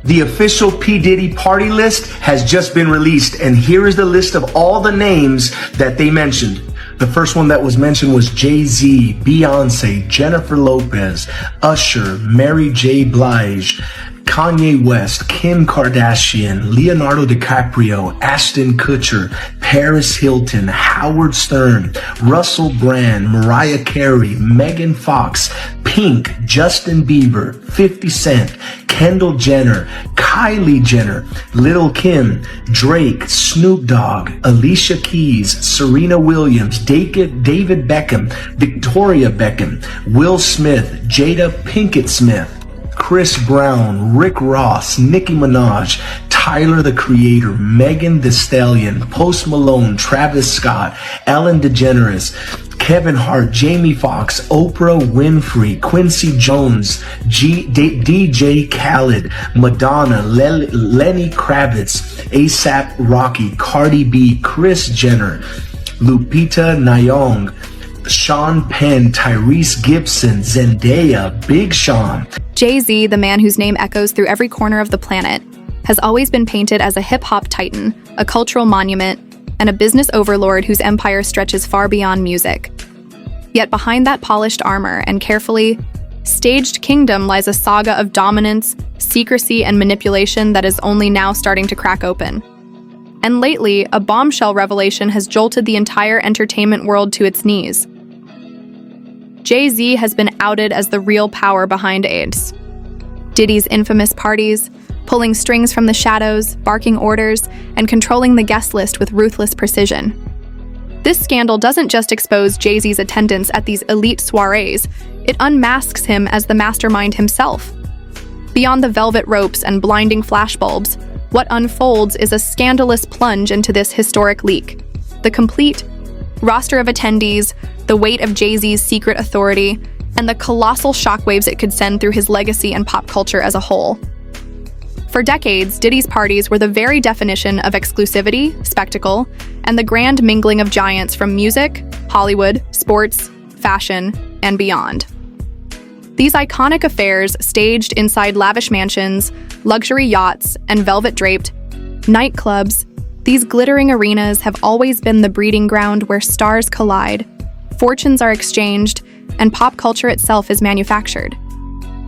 The official P. Diddy party list has just been released, and here is the list of all the names that they mentioned. The first one that was mentioned was Jay-Z, Beyonce, Jennifer Lopez, Usher, Mary J. Blige, Kanye West, Kim Kardashian, Leonardo DiCaprio, Ashton Kutcher, Paris Hilton, Howard Stern, Russell Brand, Mariah Carey, Megan Fox, Pink, Justin Bieber, 50 Cent, Kendall Jenner, Kylie Jenner, Lil' Kim, Drake, Snoop Dogg, Alicia Keys, Serena Williams, David Beckham, Victoria Beckham, Will Smith, Jada Pinkett Smith, Chris Brown, Rick Ross, Nicki Minaj, Tyler the Creator, Megan Thee Stallion, Post Malone, Travis Scott, Ellen DeGeneres, Kevin Hart, Jamie Foxx, Oprah Winfrey, Quincy Jones, DJ Khaled, Madonna, Lenny Kravitz, A$AP Rocky, Cardi B, Kris Jenner, Lupita Nyong'o, Sean Penn, Tyrese Gibson, Zendaya, Big Sean. Jay-Z, the man whose name echoes through every corner of the planet, has always been painted as a hip-hop titan, a cultural monument, and a business overlord whose empire stretches far beyond music. Yet behind that polished armor and carefully staged kingdom lies a saga of dominance, secrecy, and manipulation that is only now starting to crack open. And lately, a bombshell revelation has jolted the entire entertainment world to its knees. Jay-Z has been outed as the real power behind AIDS. Diddy's infamous parties, pulling strings from the shadows, barking orders, and controlling the guest list with ruthless precision. This scandal doesn't just expose Jay-Z's attendance at these elite soirees, it unmasks him as the mastermind himself. Beyond the velvet ropes and blinding flashbulbs, what unfolds is a scandalous plunge into this historic leak. The complete roster of attendees, the weight of Jay-Z's secret authority, and the colossal shockwaves it could send through his legacy and pop culture as a whole. For decades, Diddy's parties were the very definition of exclusivity, spectacle, and the grand mingling of giants from music, Hollywood, sports, fashion, and beyond. These iconic affairs, staged inside lavish mansions, luxury yachts, and velvet-draped nightclubs, these glittering arenas have always been the breeding ground where stars collide, fortunes are exchanged, and pop culture itself is manufactured.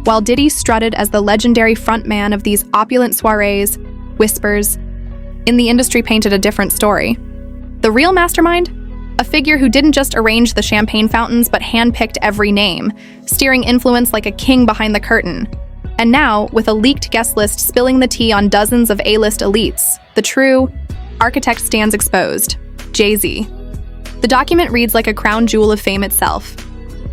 While Diddy strutted as the legendary frontman of these opulent soirees, whispers in the industry painted a different story. The real mastermind? A figure who didn't just arrange the champagne fountains but handpicked every name, steering influence like a king behind the curtain. And now, with a leaked guest list spilling the tea on dozens of A-list elites, the true architect stands exposed: Jay-Z. The document reads like a crown jewel of fame itself,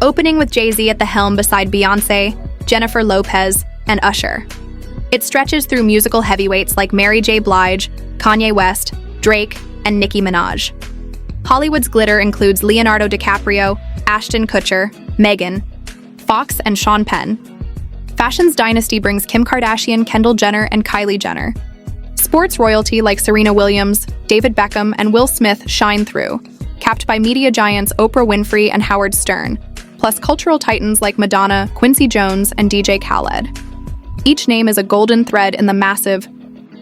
opening with Jay-Z at the helm beside Beyonce, Jennifer Lopez, and Usher. It stretches through musical heavyweights like Mary J. Blige, Kanye West, Drake, and Nicki Minaj. Hollywood's glitter includes Leonardo DiCaprio, Ashton Kutcher, Megan Fox, and Sean Penn. Fashion's dynasty brings Kim Kardashian, Kendall Jenner, and Kylie Jenner. Sports royalty like Serena Williams, David Beckham, and Will Smith shine through, capped by media giants Oprah Winfrey and Howard Stern, plus cultural titans like Madonna, Quincy Jones, and DJ Khaled. Each name is a golden thread in the massive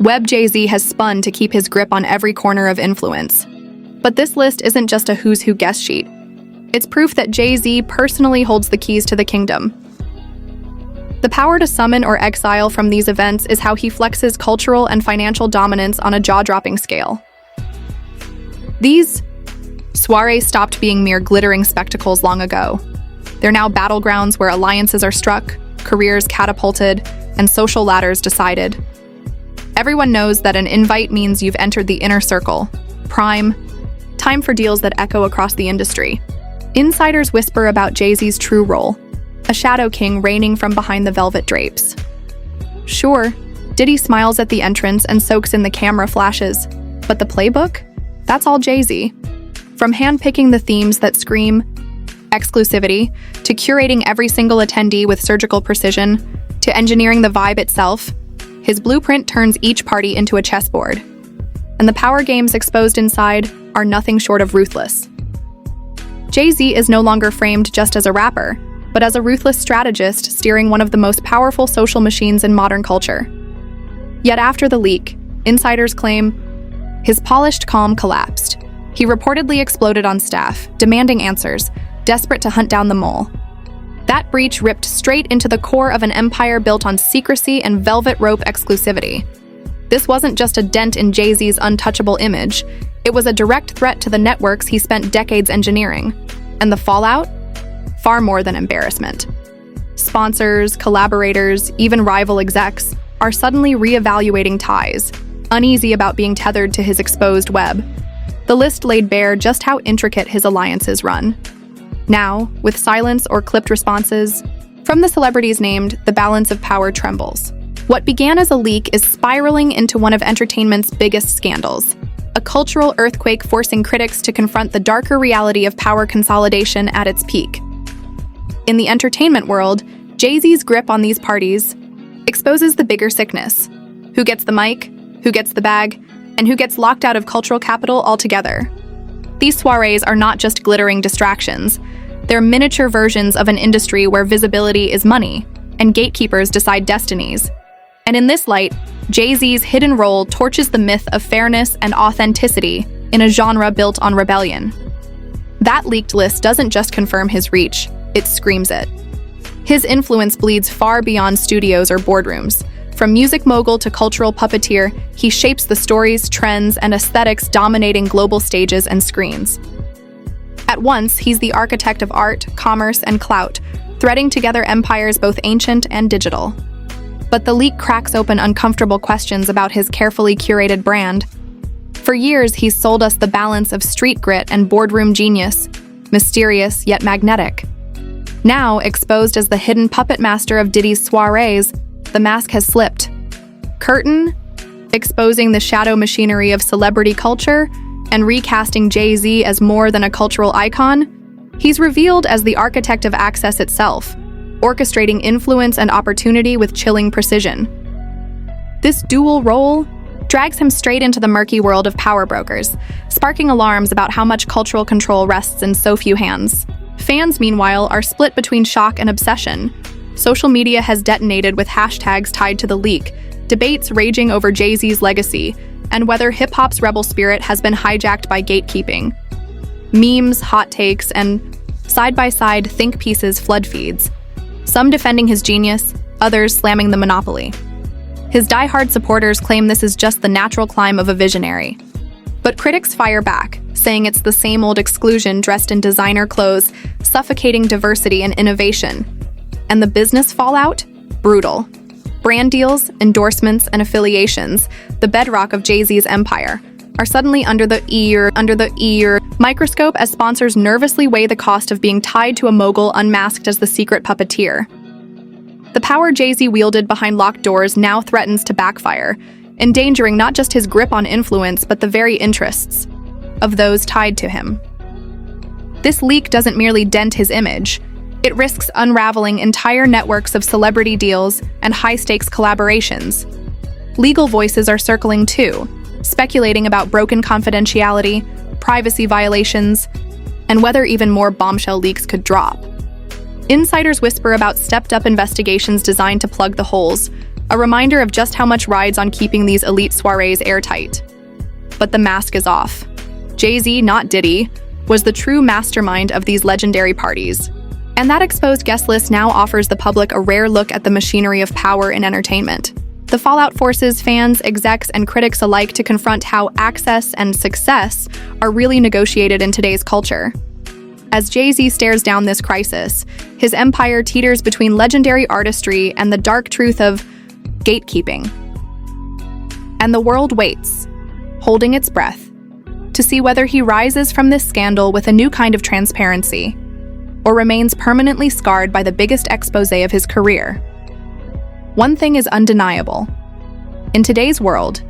web Jay-Z has spun to keep his grip on every corner of influence. But this list isn't just a who's who guest sheet. It's proof that Jay-Z personally holds the keys to the kingdom. The power to summon or exile from these events is how he flexes cultural and financial dominance on a jaw-dropping scale. These soirees stopped being mere glittering spectacles long ago. They're now battlegrounds where alliances are struck, careers catapulted, and social ladders decided. Everyone knows that an invite means you've entered the inner circle. Prime time for deals that echo across the industry. Insiders whisper about Jay-Z's true role, a shadow king reigning from behind the velvet drapes. Sure, Diddy smiles at the entrance and soaks in the camera flashes, but the playbook? That's all Jay-Z. From handpicking the themes that scream exclusivity, to curating every single attendee with surgical precision, to engineering the vibe itself, his blueprint turns each party into a chessboard. And the power games exposed inside are nothing short of ruthless. Jay-Z is no longer framed just as a rapper, but as a ruthless strategist steering one of the most powerful social machines in modern culture. Yet after the leak, insiders claim his polished calm collapsed. He reportedly exploded on staff, demanding answers, desperate to hunt down the mole. That breach ripped straight into the core of an empire built on secrecy and velvet rope exclusivity. This wasn't just a dent in Jay-Z's untouchable image, it was a direct threat to the networks he spent decades engineering. And the fallout? Far more than embarrassment. Sponsors, collaborators, even rival execs are suddenly reevaluating ties, uneasy about being tethered to his exposed web. The list laid bare just how intricate his alliances run. Now, with silence or clipped responses, from the celebrities named, the balance of power trembles. What began as a leak is spiraling into one of entertainment's biggest scandals, a cultural earthquake forcing critics to confront the darker reality of power consolidation at its peak. In the entertainment world, Jay-Z's grip on these parties exposes the bigger sickness. Who gets the mic, who gets the bag, and who gets locked out of cultural capital altogether. These soirees are not just glittering distractions. They're miniature versions of an industry where visibility is money, and gatekeepers decide destinies. And in this light, Jay-Z's hidden role torches the myth of fairness and authenticity in a genre built on rebellion. That leaked list doesn't just confirm his reach, it screams it. His influence bleeds far beyond studios or boardrooms. From music mogul to cultural puppeteer, he shapes the stories, trends, and aesthetics dominating global stages and screens. At once, he's the architect of art, commerce, and clout, threading together empires both ancient and digital. But the leak cracks open uncomfortable questions about his carefully curated brand. For years, he's sold us the balance of street grit and boardroom genius, mysterious yet magnetic. Now, exposed as the hidden puppet master of Diddy's soirees, the mask has slipped. Curtain, exposing the shadow machinery of celebrity culture and recasting Jay-Z as more than a cultural icon, he's revealed as the architect of access itself, orchestrating influence and opportunity with chilling precision. This dual role drags him straight into the murky world of power brokers, sparking alarms about how much cultural control rests in so few hands. Fans, meanwhile, are split between shock and obsession. Social media has detonated with hashtags tied to the leak, debates raging over Jay-Z's legacy, and whether hip-hop's rebel spirit has been hijacked by gatekeeping. Memes, hot takes, and side-by-side think pieces flood feeds, some defending his genius, others slamming the monopoly. His die-hard supporters claim this is just the natural climb of a visionary. But critics fire back, saying it's the same old exclusion dressed in designer clothes, suffocating diversity and innovation. And the business fallout? Brutal. Brand deals, endorsements, and affiliations, the bedrock of Jay-Z's empire, are suddenly under the ear microscope as sponsors nervously weigh the cost of being tied to a mogul unmasked as the secret puppeteer. The power Jay-Z wielded behind locked doors now threatens to backfire, endangering not just his grip on influence but the very interests of those tied to him. This leak doesn't merely dent his image, it risks unraveling entire networks of celebrity deals and high-stakes collaborations. Legal voices are circling too, speculating about broken confidentiality, privacy violations, and whether even more bombshell leaks could drop. Insiders whisper about stepped-up investigations designed to plug the holes, a reminder of just how much rides on keeping these elite soirees airtight. But the mask is off. Jay-Z, not Diddy, was the true mastermind of these legendary parties. And that exposed guest list now offers the public a rare look at the machinery of power in entertainment. The fallout forces fans, execs, and critics alike to confront how access and success are really negotiated in today's culture. As Jay-Z stares down this crisis, his empire teeters between legendary artistry and the dark truth of gatekeeping. And the world waits, holding its breath, to see whether he rises from this scandal with a new kind of transparency, or remains permanently scarred by the biggest expose of his career. One thing is undeniable. In today's world,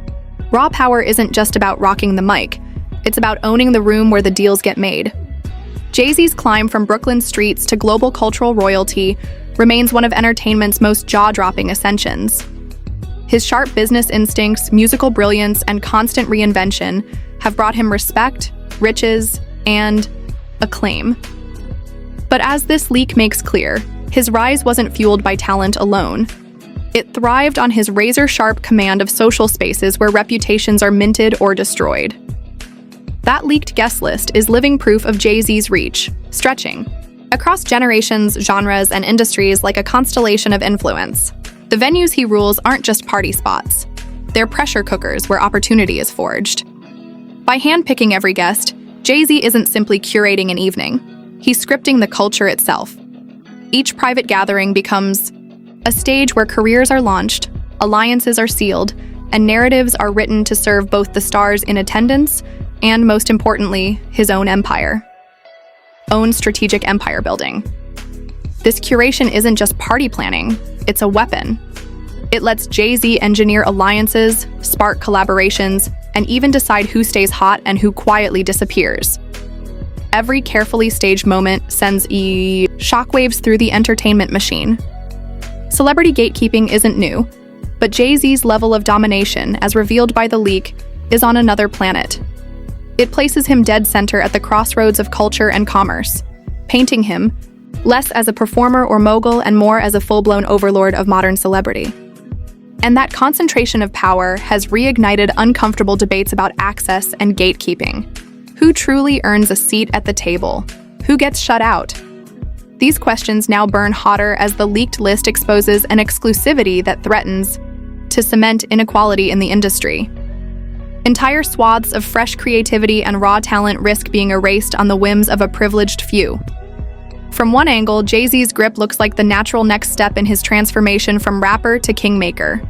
raw power isn't just about rocking the mic, it's about owning the room where the deals get made. Jay-Z's climb from Brooklyn streets to global cultural royalty remains one of entertainment's most jaw-dropping ascensions. His sharp business instincts, musical brilliance, and constant reinvention have brought him respect, riches, and acclaim. But as this leak makes clear, his rise wasn't fueled by talent alone. It thrived on his razor-sharp command of social spaces where reputations are minted or destroyed. That leaked guest list is living proof of Jay-Z's reach, stretching across generations, genres, and industries like a constellation of influence. The venues he rules aren't just party spots. They're pressure cookers where opportunity is forged. By handpicking every guest, Jay-Z isn't simply curating an evening. He's scripting the culture itself. Each private gathering becomes a stage where careers are launched, alliances are sealed, and narratives are written to serve both the stars in attendance and, most importantly, his own empire. Own strategic empire building. This curation isn't just party planning, it's a weapon. It lets Jay-Z engineer alliances, spark collaborations, and even decide who stays hot and who quietly disappears. Every carefully staged moment sends shockwaves through the entertainment machine. Celebrity gatekeeping isn't new, but Jay-Z's level of domination, as revealed by the leak, is on another planet. It places him dead center at the crossroads of culture and commerce, painting him less as a performer or mogul and more as a full-blown overlord of modern celebrity. And that concentration of power has reignited uncomfortable debates about access and gatekeeping. Who truly earns a seat at the table? Who gets shut out? These questions now burn hotter as the leaked list exposes an exclusivity that threatens to cement inequality in the industry. Entire swaths of fresh creativity and raw talent risk being erased on the whims of a privileged few. From one angle, Jay-Z's grip looks like the natural next step in his transformation from rapper to kingmaker.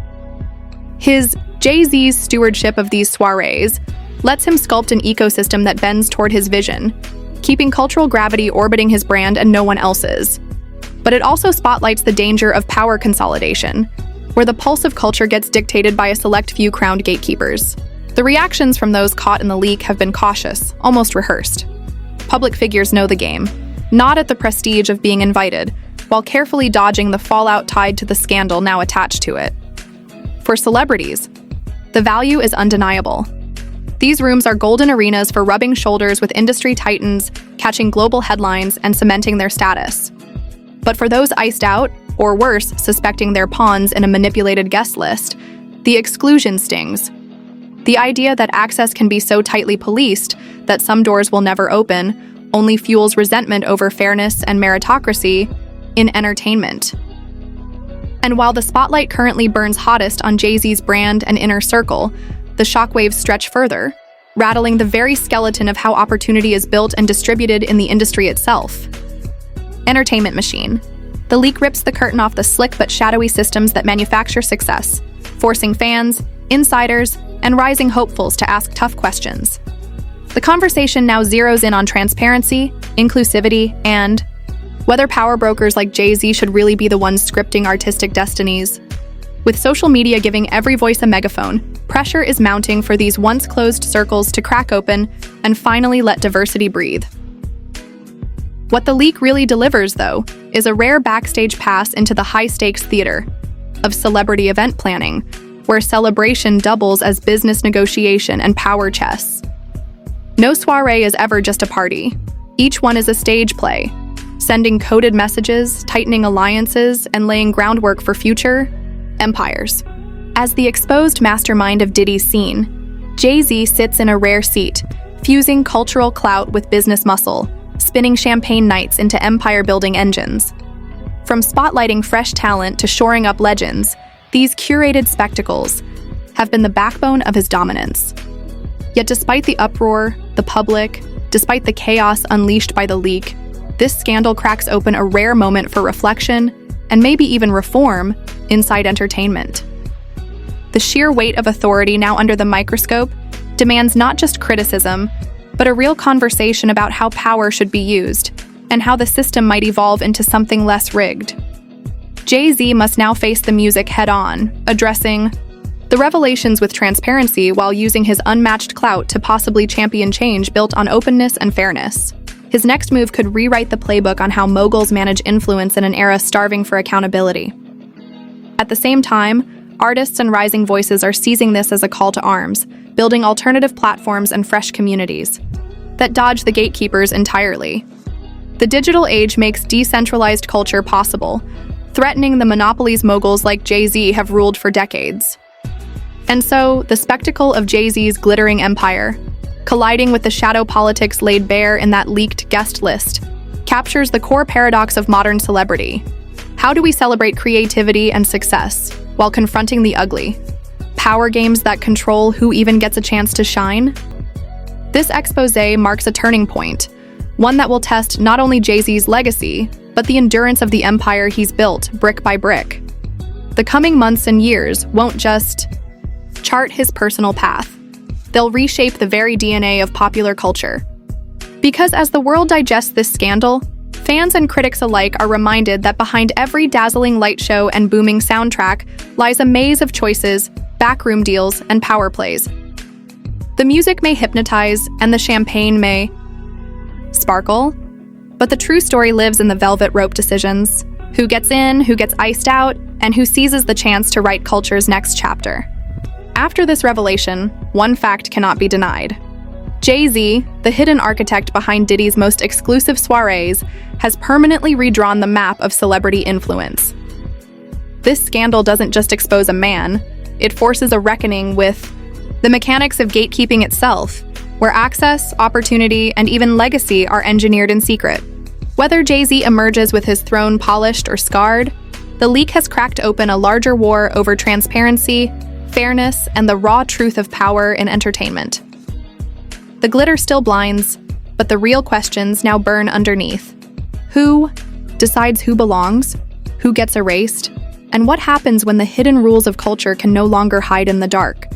Jay-Z's stewardship of these soirees lets him sculpt an ecosystem that bends toward his vision, keeping cultural gravity orbiting his brand and no one else's. But it also spotlights the danger of power consolidation, where the pulse of culture gets dictated by a select few crowned gatekeepers. The reactions from those caught in the leak have been cautious, almost rehearsed. Public figures know the game, nod at the prestige of being invited, while carefully dodging the fallout tied to the scandal now attached to it. For celebrities, the value is undeniable. These rooms are golden arenas for rubbing shoulders with industry titans, catching global headlines, and cementing their status. But for those iced out, or worse, suspecting they're pawns in a manipulated guest list, the exclusion stings. The idea that access can be so tightly policed that some doors will never open only fuels resentment over fairness and meritocracy in entertainment. And while the spotlight currently burns hottest on Jay-Z's brand and inner circle, the shockwaves stretch further, rattling the very skeleton of how opportunity is built and distributed in the industry itself. Entertainment machine. The leak rips the curtain off the slick but shadowy systems that manufacture success, forcing fans, insiders, and rising hopefuls to ask tough questions. The conversation now zeroes in on transparency, inclusivity, and whether power brokers like Jay-Z should really be the ones scripting artistic destinies. With social media giving every voice a megaphone, pressure is mounting for these once closed circles to crack open and finally let diversity breathe. What the leak really delivers, though, is a rare backstage pass into the high-stakes theater of celebrity event planning, where celebration doubles as business negotiation and power chess. No soiree is ever just a party. Each one is a stage play, sending coded messages, tightening alliances, and laying groundwork for future empires. As the exposed mastermind of Diddy's scene, Jay-Z sits in a rare seat, fusing cultural clout with business muscle, spinning champagne nights into empire-building engines. From spotlighting fresh talent to shoring up legends, these curated spectacles have been the backbone of his dominance. Yet despite the uproar, the public, despite the chaos unleashed by the leak, this scandal cracks open a rare moment for reflection, and maybe even reform, inside entertainment. The sheer weight of authority now under the microscope demands not just criticism, but a real conversation about how power should be used, and how the system might evolve into something less rigged. Jay-Z must now face the music head-on, addressing the revelations with transparency while using his unmatched clout to possibly champion change built on openness and fairness. His next move could rewrite the playbook on how moguls manage influence in an era starving for accountability. At the same time, artists and rising voices are seizing this as a call to arms, building alternative platforms and fresh communities that dodge the gatekeepers entirely. The digital age makes decentralized culture possible, threatening the monopolies moguls like Jay-Z have ruled for decades. And so, the spectacle of Jay-Z's glittering empire, colliding with the shadow politics laid bare in that leaked guest list, captures the core paradox of modern celebrity. How do we celebrate creativity and success while confronting the ugly? Power games that control who even gets a chance to shine? This exposé marks a turning point, one that will test not only Jay-Z's legacy, but the endurance of the empire he's built brick by brick. The coming months and years won't just chart his personal path. They'll reshape the very DNA of popular culture. Because as the world digests this scandal, fans and critics alike are reminded that behind every dazzling light show and booming soundtrack lies a maze of choices, backroom deals, and power plays. The music may hypnotize, and the champagne may sparkle, but the true story lives in the velvet rope decisions. Who gets in, who gets iced out, and who seizes the chance to write culture's next chapter. After this revelation, one fact cannot be denied. Jay-Z, the hidden architect behind Diddy's most exclusive soirees, has permanently redrawn the map of celebrity influence. This scandal doesn't just expose a man, it forces a reckoning with the mechanics of gatekeeping itself, where access, opportunity, and even legacy are engineered in secret. Whether Jay-Z emerges with his throne polished or scarred, the leak has cracked open a larger war over transparency, fairness, and the raw truth of power in entertainment. The glitter still blinds, but the real questions now burn underneath. Who decides who belongs? Who gets erased? And what happens when the hidden rules of culture can no longer hide in the dark?